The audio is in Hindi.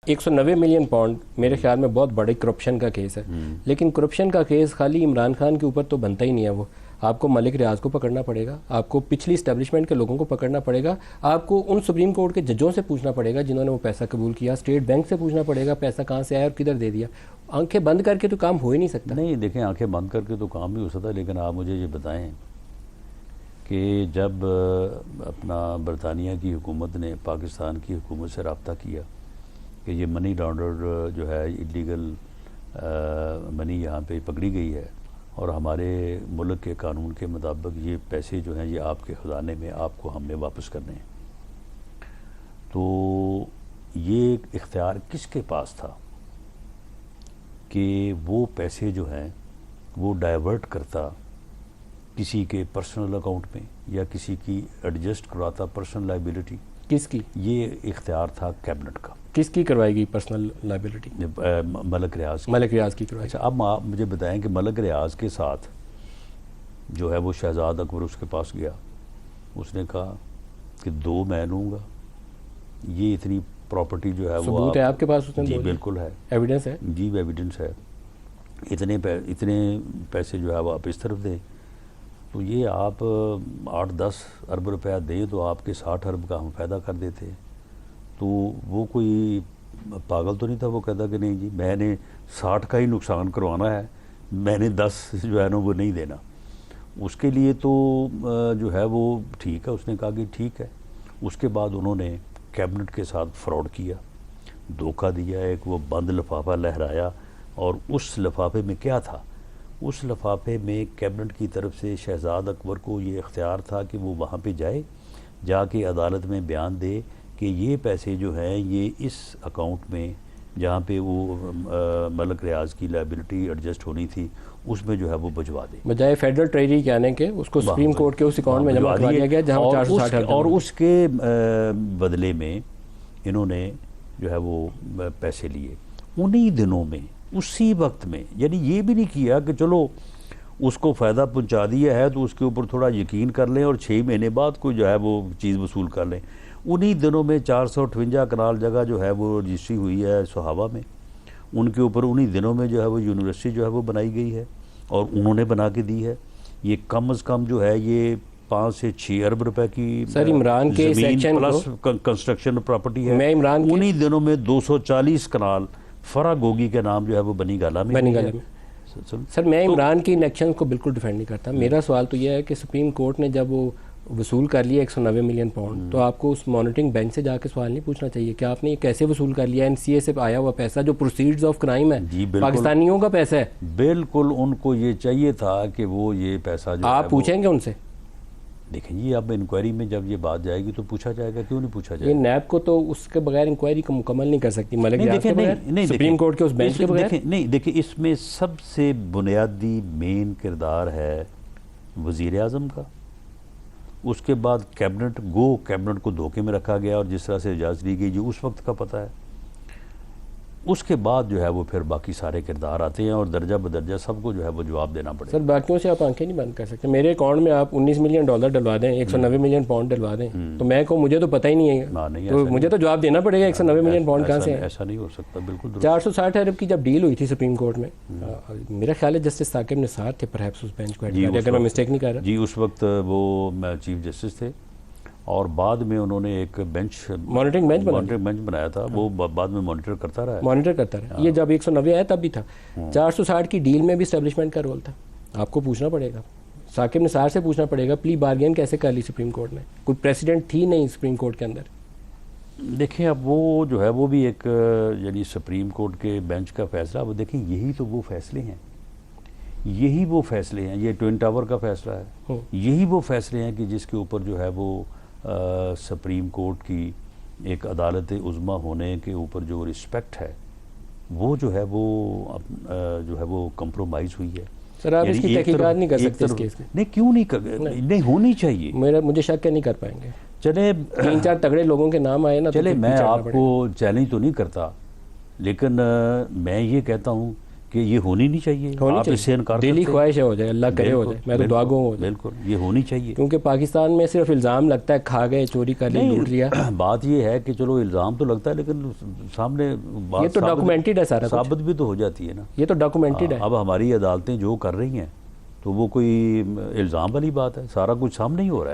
190 मिलियन पाउंड मेरे ख्याल में बहुत बड़े करप्शन का केस है। लेकिन करप्शन का केस खाली इमरान खान के ऊपर तो बनता ही नहीं है। वो आपको मलिक रियाज को पकड़ना पड़ेगा, आपको पिछली इस्टेब्लिशमेंट के लोगों को पकड़ना पड़ेगा, आपको उन सुप्रीम कोर्ट के जजों से पूछना पड़ेगा जिन्होंने वो पैसा कबूल किया, स्टेट बैंक से पूछना पड़ेगा पैसा कहाँ से आया और किधर दे दिया। आंखें बंद करके तो काम हो ही नहीं सकता। नहीं देखें, आंखें बंद करके तो काम नहीं हो सकता। लेकिन आप मुझे ये बताएं कि जब अपना बरतानिया की हुकूमत ने पाकिस्तान की हुकूमत से रब्ता किया कि ये मनी लॉन्डर जो है इलीगल मनी यहाँ पे पकड़ी गई है और हमारे मुल्क के कानून के मुताबिक ये पैसे जो हैं ये आपके ख़जाने में आपको हमने वापस करने हैं, तो ये इख्तियार किसके पास था कि वो पैसे जो हैं वो डाइवर्ट करता किसी के पर्सनल अकाउंट में या किसी की एडजस्ट करवाता पर्सनल लाइबिलिटी। किसकी? ये इख्तियार था कैबिनेट का। किसकी करवाएगी पर्सनल लाइबिलिटी? मलिक रियाज की। मलिक रियाज की करवाएगी। अच्छा, अब आप मुझे बताएं कि मलिक रियाज के साथ जो है वो शहजाद अकबर उसके पास गया, उसने कहा कि 2 मैं लूँगा, ये इतनी प्रॉपर्टी जो है वो सबूत है आपके पास? उसने जी बिल्कुल है, एविडेंस है जी एविडेंस है। इतने पैसे जो है वो आप इस तरफ दें, तो ये आप 8-10 अरब रुपया दें तो आपके 60 अरब का हम फ़ायदा कर देते। तो वो कोई पागल तो नहीं था, वो कहता कि नहीं जी मैंने 60 का ही नुकसान करवाना है, मैंने 10 जो है ना वो नहीं देना। उसके लिए तो जो है वो ठीक है, उसने कहा कि ठीक है। उसके बाद उन्होंने कैबिनेट के साथ फ्रॉड किया, धोखा दिया, एक वो बंद लिफाफा लहराया और उस लिफाफे में क्या था? उस लिफाफे में कैबिनेट की तरफ से शहजाद अकबर को ये इख्तियार था कि वो वहाँ पे जाए, जाके अदालत में बयान दे कि ये पैसे जो हैं ये इस अकाउंट में जहाँ पे वो मलिक रियाज की लाइबिलिटी एडजस्ट होनी थी उसमें जो है वो भिजवा दे। बजाय फेडरल ट्रेजरी के आने के उसको सुप्रीम कोर्ट के उस अकाउंट में जमा करवा दिया गया जहाँ 460 और उसके बदले में इन्होंने जो है वो पैसे लिए उन्हीं दिनों में, उसी वक्त में। यानी ये भी नहीं किया कि चलो उसको फ़ायदा पहुंचा दिया है तो उसके ऊपर थोड़ा यकीन कर लें और 6 महीने बाद कोई जो है वो चीज़ वसूल कर लें। उन्हीं दिनों में 458 कनाल जगह जो है वो रजिस्ट्री हुई है सुहावा में, उनके ऊपर उन्हीं दिनों में जो है वो यूनिवर्सिटी जो है वो बनाई गई है और उन्होंने बना के दी है। ये कम अज़ कम जो है ये 5 से 6 अरब रुपए की सर इमरान के सेक्शन प्लस कंस्ट्रक्शन प्रॉपर्टी है। मैं इमरान उन्हीं दिनों में 240 कनाल फरा गोगी के नाम जो है वो बनी गाला में। सर मैं इमरान की इलेक्शन को बिल्कुल डिफेंड नहीं करता। मेरा सवाल तो यह है कि सुप्रीम कोर्ट ने जब वो वसूल कर लिया 190 मिलियन पाउंड, तो आपको उस मॉनिटरिंग बैंक से जाके सवाल नहीं पूछना चाहिए कि आपने ये कैसे वसूल कर लिया? एनसीए से आया हुआ पैसा जो प्रोसीड्स ऑफ क्राइम है, पाकिस्तानियों का पैसा है। बिल्कुल उनको ये चाहिए था कि वो ये पैसा जो आप पूछेंगे उनसे? देखें ये अब इंक्वायरी में जब ये बात जाएगी तो पूछा जाएगा, क्यों नहीं पूछा जाएगा? ये नैब को तो उसके बगैर इंक्वायरी को मुकम्मल नहीं कर सकती, मलिक रियाज के बगैर, सुप्रीम कोर्ट के उस बेंच के बगैर। नहीं देखिए, इसमें सबसे बुनियादी मेन किरदार है वज़ीर आज़म का। उसके बाद कैबिनेट को धोखे में रखा गया और जिस तरह से इजाज़त दी गई जो उस वक्त का पता है। उसके बाद जो है वो फिर बाकी सारे किरदार आते हैं और दर्जा बदर्जा सबको जो है वो जवाब देना पड़ेगा। सर बाकियों से आप आंखें नहीं बंद कर सकते। मेरे अकाउंट में आप 19 मिलियन डॉलर डलवा दें, 190 मिलियन पाउंड डलवा दें, तो मैं कहूँ मुझे तो पता ही नहीं है, तो मुझे तो जवाब देना पड़ेगा 190 मिलियन पाउंड कहाँ से है? ऐसा नहीं हो सकता, बिल्कुल। 460 अरब की जब डील हुई थी सुप्रीम कोर्ट में, मेरा ख्याल है जस्टिस साकिब निसार थे परहैप्स उस बेंच को, अगर मैं मिस्टेक नहीं कर रहा। जी उस वक्त वो चीफ जस्टिस थे और बाद में उन्होंने एक मॉनिटरिंग बेंच बनाया था। वो बाद में मॉनिटर करता रहा। ये जब 190 आया तब भी था। 460 की डील में भी एस्टेब्लिशमेंट का रोल था। आपको पूछना पड़ेगा, साकिब निसार से पूछना पड़ेगा प्ली बार्गेन कैसे कर ली सुप्रीम कोर्ट ने? कोई प्रेसिडेंट थी नहीं सुप्रीम कोर्ट के अंदर। देखिए अब वो जो है वो भी एक यानी सुप्रीम कोर्ट के बेंच का फैसला। वो देखें यही तो वो फैसले हैं, ये ट्विन टावर का फैसला है, यही वो फैसले हैं कि जिसके ऊपर जो है वो सुप्रीम कोर्ट की एक अदालत उज़्मा होने के ऊपर जो रिस्पेक्ट है वो जो है वो कंप्रोमाइज़ हुई है। सर आप इसकी तहकीकात नहीं कर सकते इस केस में? नहीं, क्यों नहीं होनी चाहिए? मुझे शक है नहीं कर पाएंगे। चले 3-4 तगड़े लोगों के नाम आए ना, चले मैं आपको चैलेंज तो नहीं करता, लेकिन मैं ये कहता हूँ कि ये होनी नहीं चाहिए, होनी आप इससे इनकार दिली करते हैं। ख्वाहिश है हो जाए, अल्लाह करे हो बिल्कुल, जाए, मैं तो दुआ गो हो जाए। बिल्कुल ये होनी चाहिए। क्योंकि पाकिस्तान में सिर्फ इल्ज़ाम लगता है, खा गए, चोरी कर ली, लूट लिया। बात ये है कि चलो इल्ज़ाम तो लगता है, लेकिन सामने बात ये तो डॉक्यूमेंटेड है सारा कुछ। साबित भी तो हो जाती है ना। ये तो डॉक्यूमेंटेड है। अब हमारी अदालतें जो कर रही हैं तो वो कोई इल्ज़ाम वाली बात है, सारा कुछ सामने ही हो रहा है।